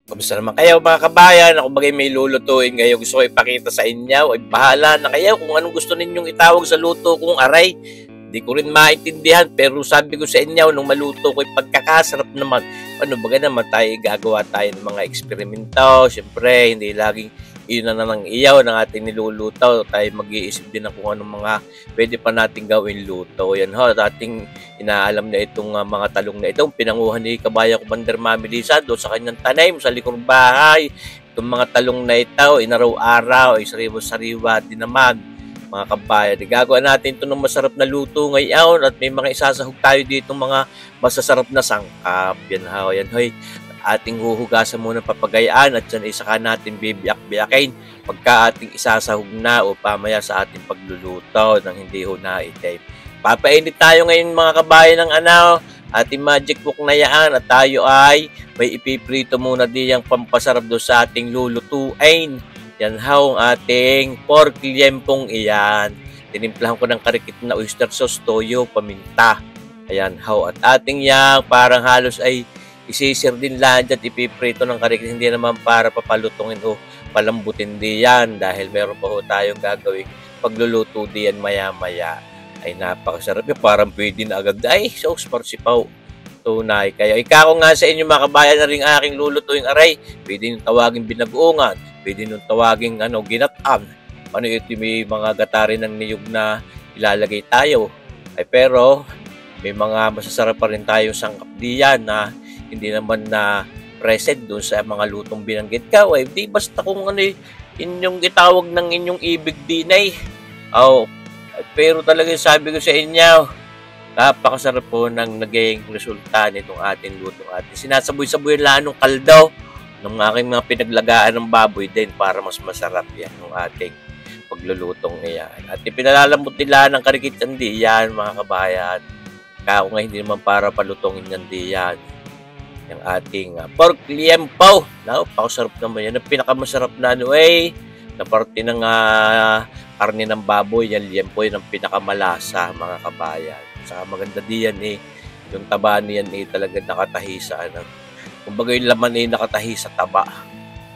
Kamusta naman kayo mga kabayan? Ako bagay may lulutuin ngayon. Gusto ko ipakita sa inyo. Ay bahala na kayo kung anong gusto ninyong itawag sa luto kong aray. Hindi ko rin maintindihan pero sabi ko sa inyo nung maluto ko pagkakasarap naman. Ano baga naman tayo gagawa tayo ng mga eksperimento. Siyempre hindi laging iyon na ng iyaw ng ating niluluto. Tayo mag-iisip din ng kung anong mga pwede pa natin gawin luto. Yan ho, ating inaalam na itong mga talong na itong pinanguhan ni Kabayan Commander Mami Lisa doon sa kanyang tanim sa likod bahay. Itong mga talong na ito, inaraw-araw, ay sariwa-sariwa din naman mga kabayan. Gagawa natin ito ng masarap na luto ngayon at may mga isasahog tayo dito mga masasarap na sangkap. Yan ho, yan hoy. Ating huhugasan muna papagayaan at dyan isaka natin bibiyak-biyakin pagka ating isasahog na o pamaya sa ating pagluluto ng hindi ho na-tape. Papainit tayo ngayon mga kabayan ng ating magic book na yan at tayo ay may ipiprito muna diyang pampasarap do sa ating lulutuin. Yan ho ang ating pork liempong iyan. Tinimplahan ko ng karikit na oyster sauce, toyo, paminta. Ayan ho at ating yang parang halos ay isisir din lang dyan, ipiprito ng karikit, hindi naman para papalutungin o palambutin diyan dahil meron pa ho tayong gagawin pagluluto diyan maya-maya. Ay napakasarap yun, parang pwede na agad. Ay, sauce marsipaw. Tunay. Kaya ikako nga sa inyo mga kabayan na rin aking lulutuing aray. Pwede nyung tawaging binagoongan, pwede nyung tawaging ginataan. Ano ito may mga gatari ng niyog na ilalagay tayo. Ay pero, may mga masasarap pa rin tayong sangkap diyan na hindi naman na present doon sa mga lutong binanggit ka. Ay, di basta kung ano inyong itawag ng inyong ibig din ay. Oh, pero talaga sabi ko sa inyo, napakasarap po ng naging resulta nitong ating lutong atin. Sinasaboy-saboy lang ng kaldo ng aking mga pinaglagaan ng baboy din para mas masarap yan ng ating paglulutong iyan. At ipinalalambot nila ng karikitan diyan mga kabayan. Kako nga hindi naman para palutongin yan diyan. Yung ating pork liempo. Napakasarap naman yan. Ang pinakamasarap na na parte ng karne ng baboy. Yan liempo yun ang pinakamalasa mga kabayan. Saka maganda diyan yung taba niyan talaga nakatahi sa kumbaga yung laman nakatahi sa taba.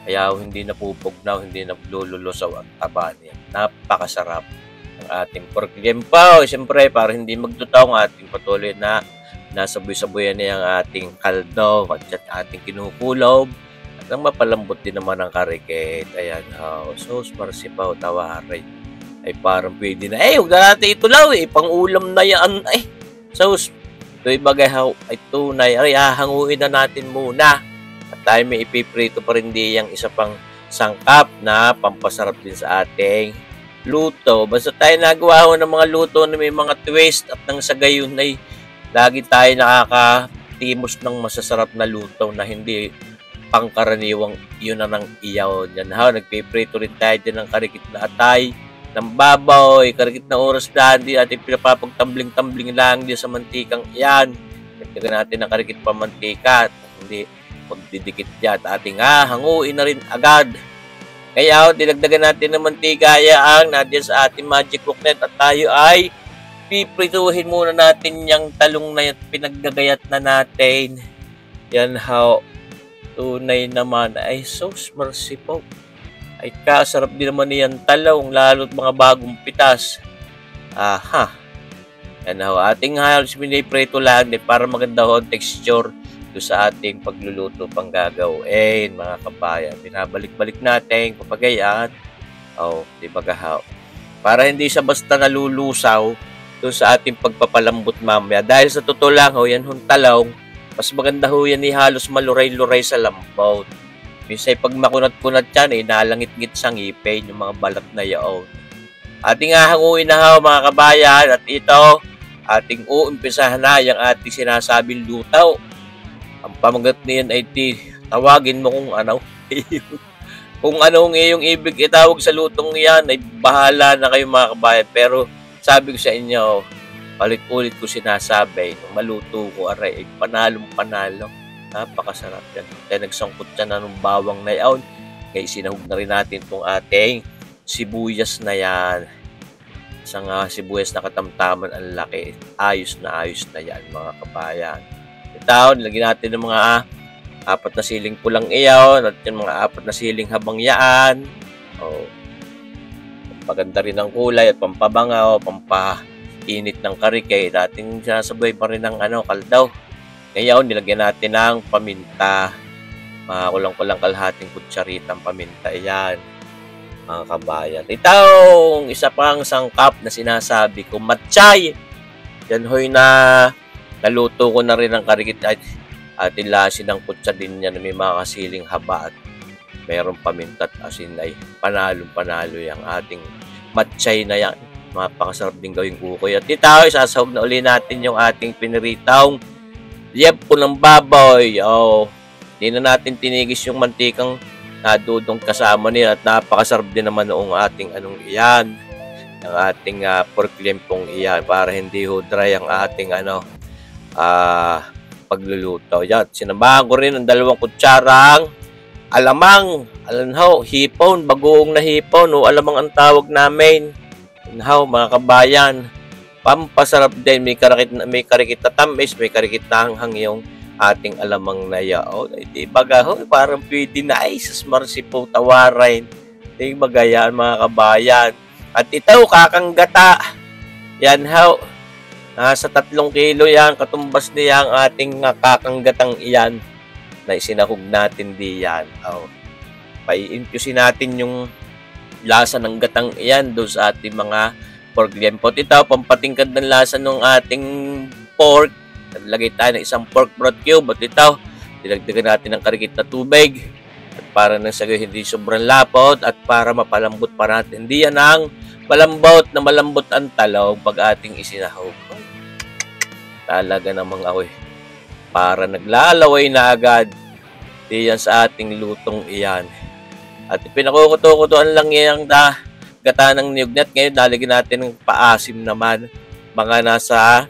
Kaya hindi napupugnaw, hindi naglululusaw ang taba niyan. Napakasarap ng ating pork liempo. Siyempre para hindi magtutaw ang ating patuloy na nasaboy-saboyan niya ang ating kaldo at ating kinukulob at ang mapalambot din naman ang karikit. Ayan, sauce marsipaw tawari. Ay parang pwede na. Huwag na natin ito lang pang-ulam na yan. Sauce. Ito'y bagahaw. Ay tunay. Hahanguin na natin muna. At tayo may ipiprito pa rin diyang isa pang sangkap na pampasarap din sa ating luto. Basta tayo nagawa ho ng mga luto na may mga twist at nang sa gayon ay lagi tayo nakakatimos ng masasarap na luto na hindi pangkaraniwang yun na ng iyaw. Yan ha, nagpiprito rin tayo din ng karikit na atay, ng baboy, karikit na oras na hindi ating pinapapagtambling-tambling lang din sa mantikang iyan. Nagdagan natin ng karikit pa mantika at hindi magdidikit yan. Ating hanguin na rin agad. Kaya dinagdagan natin ng mantika yan nandiyan sa ating magic booklet at tayo ay piprituhin muna natin yung talong na yan, pinaggagayat na natin. Yan how tunay naman ay sauce marsipaw. Ay kasarap din naman yan talong, lalo't mga bagong pitas. Aha. Yan how ating halos piniprito lang din para maganda ho ang texture do sa ating pagluluto pang gagawin mga kabayan. Binabalik-balik natin papagayat. Di ba gahaw? Para hindi siya basta nalulusaw sa ating pagpapalambot mamaya. Dahil sa totoo lang yan hong talong, mas maganda yan halos maluray-luray sa lambot. Minsan pag makunat-kunat yan, nalangit-ngit sa ngipin yung mga balat na yaon. Ating hahanguin na mga kabayan at ito, ating uumpisahan na yung ating sinasabing lutaw. Ang pamagat niyan ay tawagin mo kung ano. Kung anong iyong ibig itawag sa lutong yan, ay bahala na kayo mga kabayan. Pero sabi ko sa inyo, palit-ulit ko sinasabi, nung maluto ko, aray, ay panalong-panalo. Napakasarap yan. Kaya nagsangkot siya na ng bawang na yan. Kaya sinahog na rin natin itong ating sibuyas na yan. Isang sibuyas na katamtaman ang laki. Ayos na yan, mga kabayan. Ito, nilagyan natin ng mga Apat na siling pulang iyaw, at yung mga apat na siling habang yaan. O, pampaganda rin ng kulay at pampabangaw, pampainit ng karikay. Dating sinasabay pa rin ng kaldaw. Ngayon, nilagyan natin ng paminta. Kulang-kulang kalahating kutsaritang paminta. Ayan, mga kabayan. Itong isa pang sangkap na sinasabi ko, matchay. Yan hoy na naluto ko na rin ng karikit at ilasin ng kutsa din niya na may mga kasiling haba at mayroong paminta at asin ay panalong-panalo yung ating matchay na yan. Mapakasarap din gawing ukoy. At ito, isasahog na uli natin yung ating piniritang liempo ng baboy. Hindi na natin tinigis yung mantikang nadudong kasama niya at napakasarap din naman noong ating iyan. Ang ating pork liempong iyan para hindi ho dry ang ating pagluluto. Yan, sinamahan ko rin ng 2 kutsarang alamang, hipon, bagoong na hipon, alamang ang tawag namin. Mga kabayan, pampasarap din, may karikit na tamis, may karikit na hanghang yung ating alamang na yao. Di baga, parang pwede na sus marsipo tawarin. Di baga yan, mga kabayan. At ito, kakanggata. Yan nasa 3 kilo yan, katumbas niya ang ating kakanggatang iyan na isinahog natin diyan. Pai-infusin natin yung lasa ng gatang iyan doon sa ating mga pork liempo. Ito, pampatingkad ng lasa ng ating pork. Naglagay tayo ng 1 pork broth cube. At ito, dilagdagan natin ng karikit na tubig. At para nang sa hindi sobrang lapot at para mapalambot pa natin. Hindi yan ang malambot ang talong pag ating isinahog. Talaga namang para naglalaway na agad. Diyan sa ating lutong iyan. At pinakukuto-kutuan lang yung gata ng niyog. Ngayon, lalagyan natin ng paasim naman. Mga nasa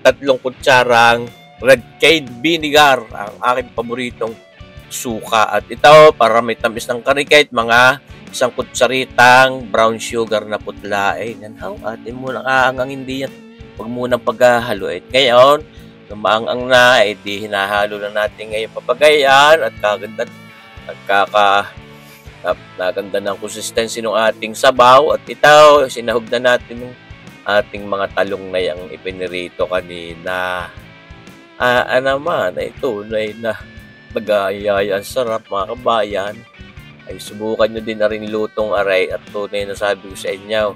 3 kutsarang red cayenne vinegar. Ang aking paboritong suka. At ito, para may tamis ng karikait, mga 1 kutsaritang brown sugar na putla. Atin mo lang aangangin diyan. Huwag munang paghahalo. Ngayon, lumaang na, di hinahalo na natin ngayon papagayan at naganda ng consistency ng ating sabaw. At ito, sinahog na natin ng ating mga talong na yung ipinirito kanina. Tunay na magayaya. Ang sarap, mga kabayan. Ay subukan nyo din na rin lutong aray at tunay na sabi ko sa inyo.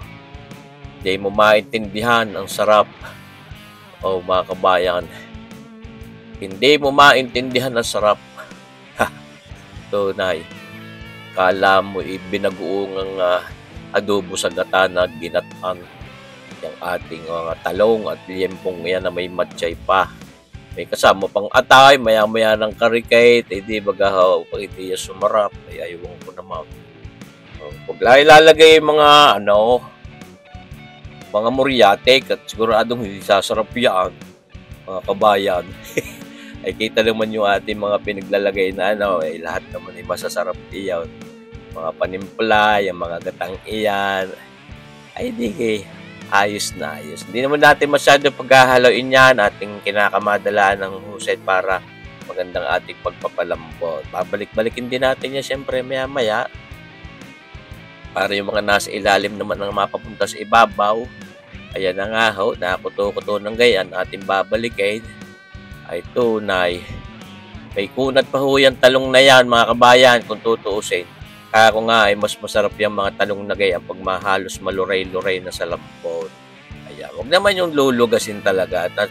Hindi mo maintindihan ang sarap. Mga kabayan. Hindi mo maintindihan ang sarap. Tunay. Kala mo ibinagoong ang adobo sa gata na ginatan. Yung ating mga talong at liempong yan na may matchay pa. May kasama pang atay, maya-maya ng karikate. Hindi bagahaw pag hindi yan sumarap. Ay ayaw ko naman. Pag ilalagay mga mga muriatek at siguradong hindi sasarap yan, mga kabayan. Ay kita naman yung ating mga pinaglalagay na lahat naman ay masasarap iyan. Mga panimpla, yung mga gatang iyan. Ay ayos na ayos. Hindi naman natin masyado paghahaloin yan. Ating kinakamadalaan ng husay para magandang ating pagpapalambot. Babalik-balikin din natin yan siyempre maya-maya. Para yung mga nasa ilalim naman ang mapapunta sa ibabaw. Ayan na nga nakuto-kuto ng gayan ating babalikin. Ay tunay. May kunat pa yung talong na yan, mga kabayan, kung tutuusin. Kaya ko nga mas masarap yung mga talong na gayan pag mahalos maluray-luray na sa lambot. Ayan, huwag naman yung lulugasin talaga at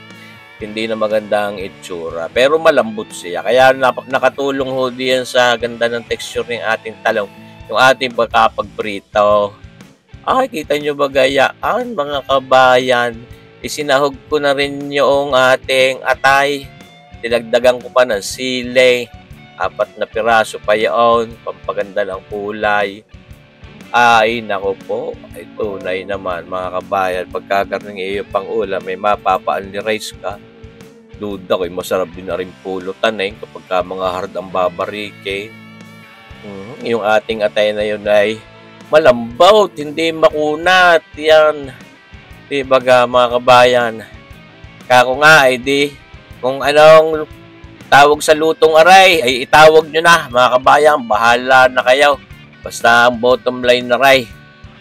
hindi na maganda ang itsura. Pero malambot siya. Kaya nakatulong diyan sa ganda ng texture ng ating talong. Yung ating pagkapagprito. Kita nyo ba gayaan, mga kabayan? Isinahog ko na rin yung ating atay. Dinagdagan ko pa ng sili. 4 na piraso pa yun. Pampaganda ng kulay. Ay, nako po. Ay, tunay naman, mga kabayan. Pagkakarning iyo pang ulam, may mapapa-only rice ka. Duda ko, masarap din na rin pulutan kapag mga hard ang babarikin. Yung ating atay na yun ay malambot, hindi makunat. Yan. Dibaga, mga kabayan. Kako nga, kung anong tawag sa lutong aray, ay itawag nyo na, mga kabayan. Bahala na kayo. Basta ang bottom line na ray,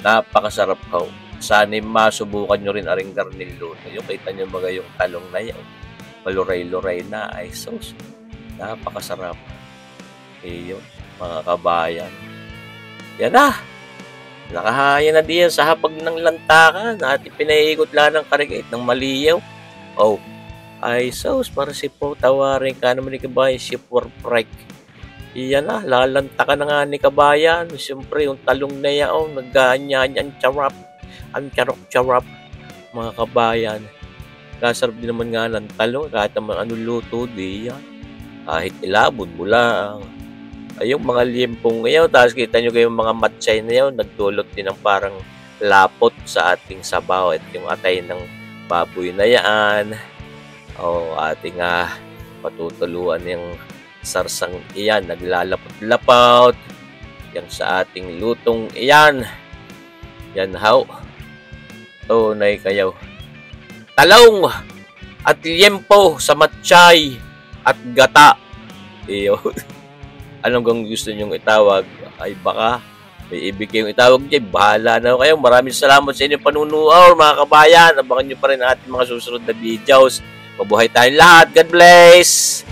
napakasarap ho. Sana'y masubukan nyo rin aring garnil luto. Yung kita nyo mga yung talong na yan. Maluray-luray na ay sauce. Napakasarap. Iyon, mga kabayan. Yan na. Nakahaya na diyan sa hapag ng lantakan at ipinaikot lang ng karigait ng maliyaw. Oh, ay sauce para si po tawarin ka naman ni kabayan si Warprike. Iyan na, lalanta ka na nga ni kabayan. Siyempre, yung talong na yaon, nagganyan, ang charap, ang charap-charap, mga kabayan. Kasarap din naman nga ng talong, kahit naman anong luto, di yan. Kahit ilabon mo lang. Ay, yung mga liempong ngayon, tapos kita nyo kayong mga matsay na yun, nagdulot din ng parang lapot sa ating sabaw at yung atay ng baboy na yan. O ating patutuluan yung sarsang iyan, naglalapot-lapot. Yan sa ating lutong iyan. Yan how. Tunay kayo. Talong at liempo sa matsay at gata. Iyo. Anong kung gusto nyong itawag ay baka may ibig kayong itawag dyan. Bahala na kayo. Maraming salamat sa inyong panunood mga kabayan. Abangan nyo pa rin ang ating mga susunod na videos. Mabuhay tayong lahat. God bless!